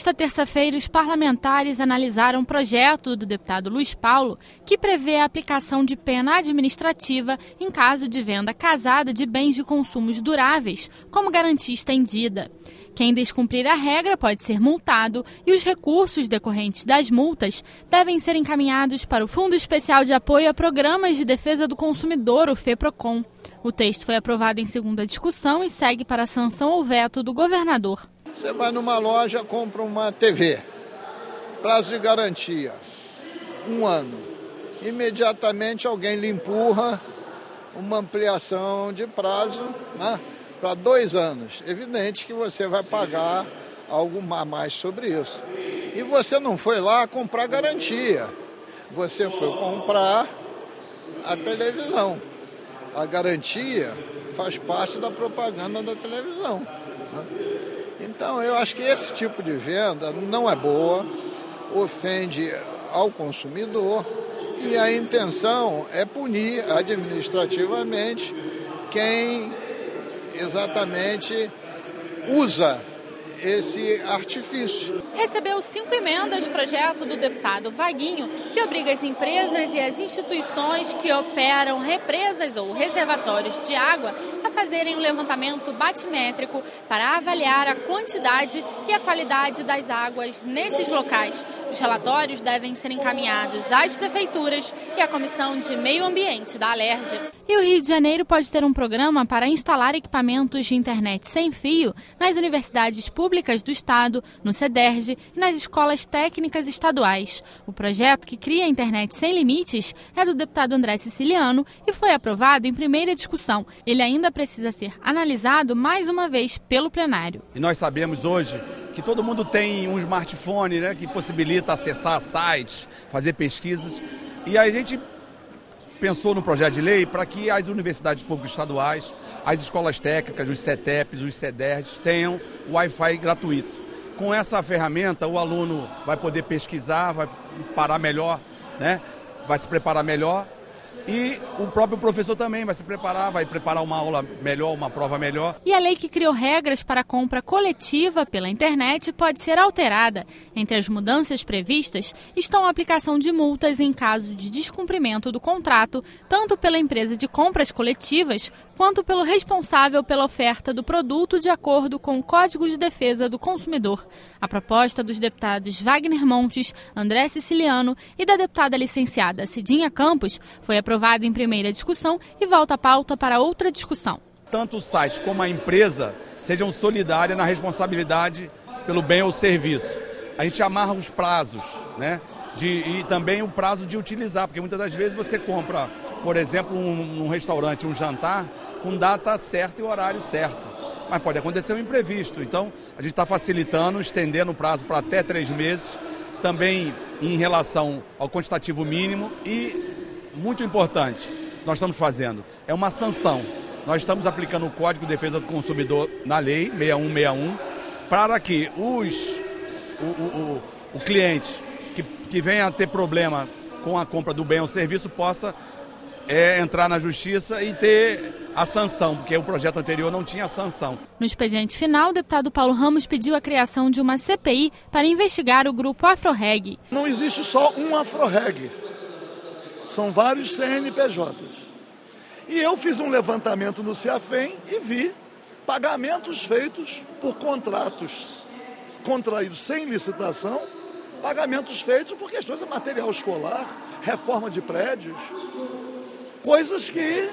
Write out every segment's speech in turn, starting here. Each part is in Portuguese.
Nesta terça-feira, os parlamentares analisaram um projeto do deputado Luiz Paulo que prevê a aplicação de pena administrativa em caso de venda casada de bens de consumos duráveis, como garantia estendida. Quem descumprir a regra pode ser multado e os recursos decorrentes das multas devem ser encaminhados para o Fundo Especial de Apoio a Programas de Defesa do Consumidor, o FEPROCON. O texto foi aprovado em segunda discussão e segue para a sanção ou veto do governador. Você vai numa loja, compra uma TV, prazo de garantia, 1 ano. Imediatamente alguém lhe empurra uma ampliação de prazo, né, para 2 anos. Evidente que você vai pagar algo a mais sobre isso. E você não foi lá comprar garantia, você foi comprar a televisão. A garantia faz parte da propaganda da televisão, né? Então, eu acho que esse tipo de venda não é boa, ofende ao consumidor e a intenção é punir administrativamente quem exatamente usa esse artifício. Recebeu 5 emendas projeto do deputado Vaguinho, que obriga as empresas e as instituições que operam represas ou reservatórios de água a fazerem um levantamento batimétrico para avaliar a quantidade e a qualidade das águas nesses locais. Os relatórios devem ser encaminhados às prefeituras e à Comissão de Meio Ambiente da Alerj. E o Rio de Janeiro pode ter um programa para instalar equipamentos de internet sem fio nas universidades públicas do estado, no CEDERJ e nas escolas técnicas estaduais. O projeto, que cria a internet sem limites, é do deputado André Siciliano e foi aprovado em primeira discussão. Ele ainda precisa ser analisado mais uma vez pelo plenário. E nós sabemos hoje que todo mundo tem um smartphone, né, que possibilita acessar sites, fazer pesquisas. E a gente pensou no projeto de lei para que as universidades públicas estaduais, as escolas técnicas, os CETEPs, os CEDERJs tenham Wi-Fi gratuito. Com essa ferramenta, o aluno vai poder pesquisar, vai parar melhor, né, vai se preparar melhor. E o próprio professor também vai se preparar, vai preparar uma aula melhor, uma prova melhor. E a lei que criou regras para a compra coletiva pela internet pode ser alterada. Entre as mudanças previstas estão a aplicação de multas em caso de descumprimento do contrato, tanto pela empresa de compras coletivas, quanto pelo responsável pela oferta do produto de acordo com o Código de Defesa do Consumidor. A proposta dos deputados Wagner Montes, André Siciliano e da deputada licenciada Cidinha Campos foi aprovada em primeira discussão e volta à pauta para outra discussão. Tanto o site como a empresa sejam solidárias na responsabilidade pelo bem ou serviço. A gente amarra os prazos, né? E também o prazo de utilizar, porque muitas das vezes você compra, por exemplo, num restaurante, um jantar, com data certa e horário certo. Mas pode acontecer um imprevisto. Então, a gente está facilitando, estendendo o prazo para até 3 meses, também em relação ao quantitativo mínimo e, muito importante, nós estamos fazendo, é uma sanção. Nós estamos aplicando o Código de Defesa do Consumidor na lei 6161 para que o cliente que venha a ter problema com a compra do bem ou serviço possa entrar na justiça e ter a sanção, porque o projeto anterior não tinha sanção. No expediente final, o deputado Paulo Ramos pediu a criação de uma CPI para investigar o grupo AfroReg. Não existe só um AfroReg, são vários CNPJs. E eu fiz um levantamento no CIAFEM e vi pagamentos feitos por contratos contraídos sem licitação, pagamentos feitos por questões de material escolar, reforma de prédios, coisas que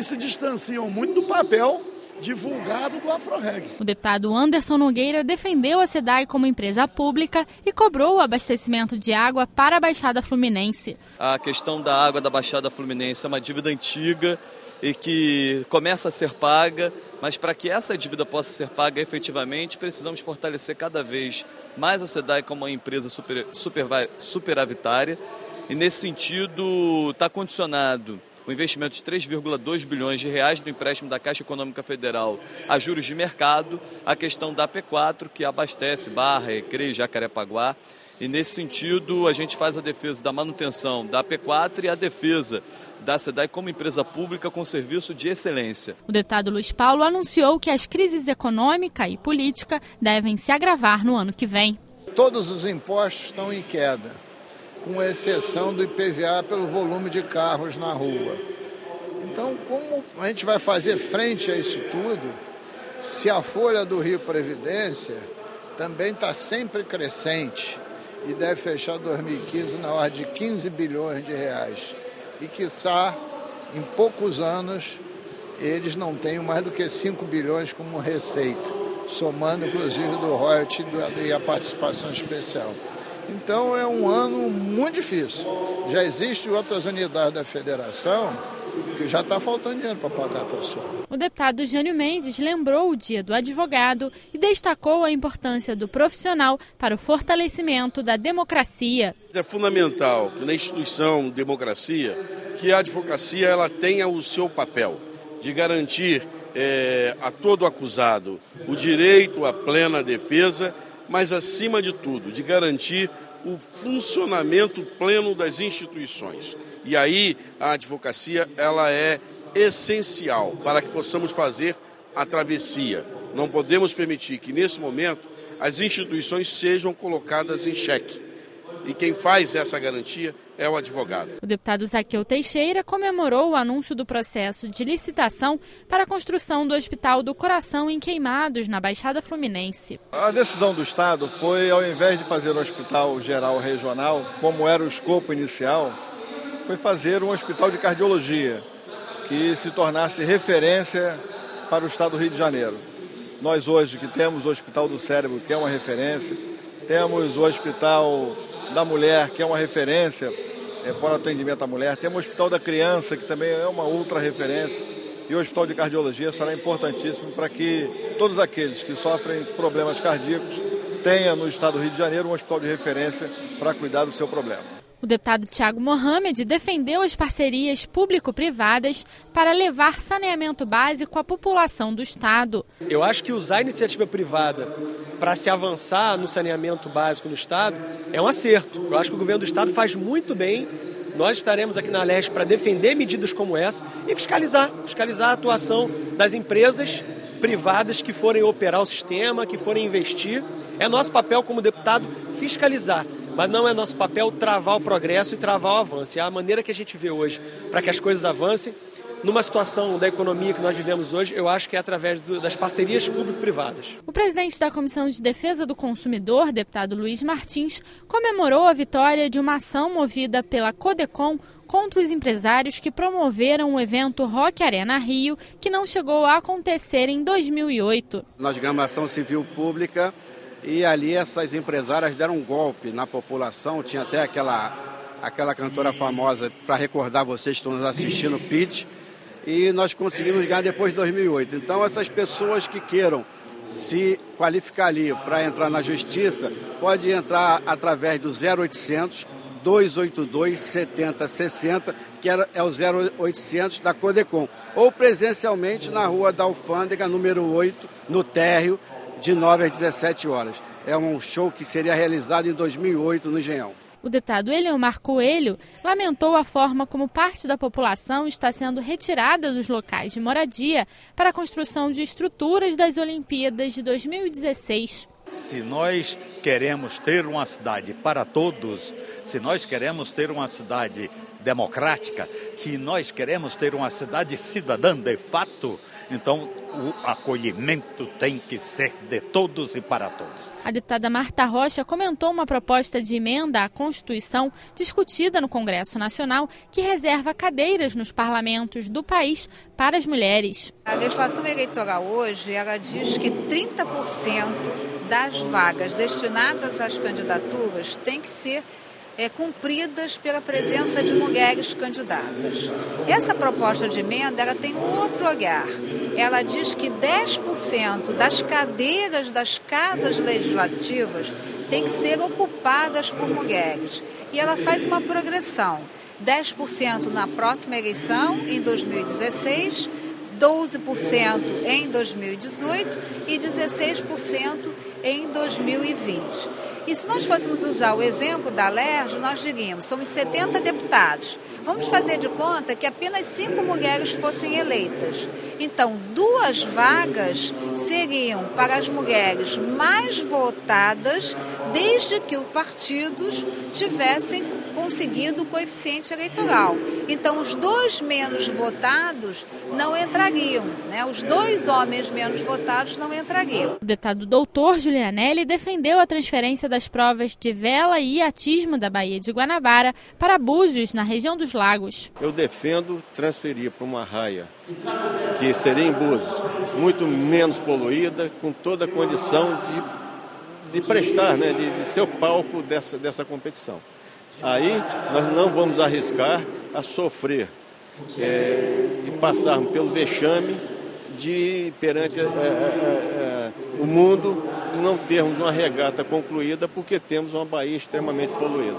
se distanciam muito do papel divulgado do AfroReg. O deputado Anderson Nogueira defendeu a SEDAI como empresa pública e cobrou o abastecimento de água para a Baixada Fluminense. A questão da água da Baixada Fluminense é uma dívida antiga e que começa a ser paga, mas para que essa dívida possa ser paga efetivamente, precisamos fortalecer cada vez mais a SEDAI como uma empresa superavitária. E nesse sentido está condicionado o investimento de 3,2 bilhões de reais do empréstimo da Caixa Econômica Federal a juros de mercado, a questão da AP4, que abastece Barra, Recreio, Jacarepaguá, E nesse sentido, a gente faz a defesa da manutenção da P4 e a defesa da SEDAI como empresa pública com serviço de excelência. O deputado Luiz Paulo anunciou que as crises econômica e política devem se agravar no ano que vem. Todos os impostos estão em queda, com exceção do IPVA pelo volume de carros na rua. Então, como a gente vai fazer frente a isso tudo, se a folha do Rio Previdência também está sempre crescente e deve fechar 2015 na ordem de 15 bilhões de reais. E, quiçá, em poucos anos, eles não tenham mais do que 5 bilhões como receita, somando, inclusive, do royalty e a participação especial. Então, é um ano muito difícil. Já existem outras unidades da federação que já está faltando dinheiro para pagar a pessoa. O deputado Jânio Mendes lembrou o Dia do Advogado e destacou a importância do profissional para o fortalecimento da democracia. É fundamental na instituição democracia que a advocacia ela tenha o seu papel de garantir a todo acusado o direito à plena defesa, mas acima de tudo de garantir o funcionamento pleno das instituições. E aí a advocacia ela é essencial para que possamos fazer a travessia. Não podemos permitir que nesse momento as instituições sejam colocadas em xeque. E quem faz essa garantia é o advogado. O deputado Zaqueu Teixeira comemorou o anúncio do processo de licitação para a construção do Hospital do Coração em Queimados, na Baixada Fluminense. A decisão do Estado foi, ao invés de fazer um hospital geral regional, como era o escopo inicial, foi fazer um hospital de cardiologia, que se tornasse referência para o Estado do Rio de Janeiro. Nós hoje que temos o Hospital do Cérebro, que é uma referência, temos o Hospital da Mulher, que é uma referência para o atendimento à mulher, temos o Hospital da Criança, que também é uma outra referência, e o Hospital de Cardiologia será importantíssimo para que todos aqueles que sofrem problemas cardíacos tenham no Estado do Rio de Janeiro um hospital de referência para cuidar do seu problema. O deputado Thiago Mohamed defendeu as parcerias público-privadas para levar saneamento básico à população do Estado. Eu acho que usar a iniciativa privada para se avançar no saneamento básico no Estado é um acerto. Eu acho que o governo do Estado faz muito bem. Nós estaremos aqui na Leste para defender medidas como essa e fiscalizar a atuação das empresas privadas que forem operar o sistema, que forem investir. É nosso papel como deputado fiscalizar. Mas não é nosso papel travar o progresso e travar o avanço. E a maneira que a gente vê hoje para que as coisas avancem, numa situação da economia que nós vivemos hoje, eu acho que é através das parcerias público-privadas. O presidente da Comissão de Defesa do Consumidor, deputado Luiz Martins, comemorou a vitória de uma ação movida pela Codecom contra os empresários que promoveram o evento Rock Arena Rio, que não chegou a acontecer em 2008. Nós ganhamos ação civil pública. E ali essas empresárias deram um golpe na população, tinha até aquela cantora famosa, para recordar vocês que estão nos assistindo, Pitty, e nós conseguimos ganhar depois de 2008. Então essas pessoas que queiram se qualificar ali para entrar na justiça, pode entrar através do 0800 282 7060, que é o 0800 da Codecom, ou presencialmente na Rua da Alfândega, número 8, no térreo, de 9 às 17 horas. É um show que seria realizado em 2008 no Engenhão. O deputado Eleomar Coelho lamentou a forma como parte da população está sendo retirada dos locais de moradia para a construção de estruturas das Olimpíadas de 2016. Se nós queremos ter uma cidade para todos, se nós queremos ter uma cidade democrática, que nós queremos ter uma cidade cidadã de fato, então o acolhimento tem que ser de todos e para todos. A deputada Marta Rocha comentou uma proposta de emenda à Constituição discutida no Congresso Nacional que reserva cadeiras nos parlamentos do país para as mulheres. A legislação eleitoral hoje, ela diz que 30% das vagas destinadas às candidaturas tem que ser cumpridas pela presença de mulheres candidatas. Essa proposta de emenda ela tem um outro olhar. Ela diz que 10% das cadeiras das casas legislativas tem que ser ocupadas por mulheres. E ela faz uma progressão. 10% na próxima eleição, em 2016, 12% em 2018 e 16% em 2020. E se nós fôssemos usar o exemplo da LERJ, nós diríamos, somos 70 deputados. Vamos fazer de conta que apenas 5 mulheres fossem eleitas. Então, 2 vagas seriam para as mulheres mais votadas, desde que os partidos tivessem conseguido o coeficiente eleitoral. Então, os 2 menos votados não entrariam, né? Os 2 homens menos votados não entrariam. O deputado doutor Giulianelli defendeu a transferência das provas de vela e iatismo da Baía de Guanabara para Búzios, na região dos Lagos. Eu defendo transferir para uma raia, que seria em Búzios, muito menos poluída, com toda a condição de prestar, né, de ser o palco dessa competição. Aí nós não vamos arriscar a sofrer, de passarmos pelo vexame de perante o mundo não termos uma regata concluída porque temos uma baía extremamente poluída.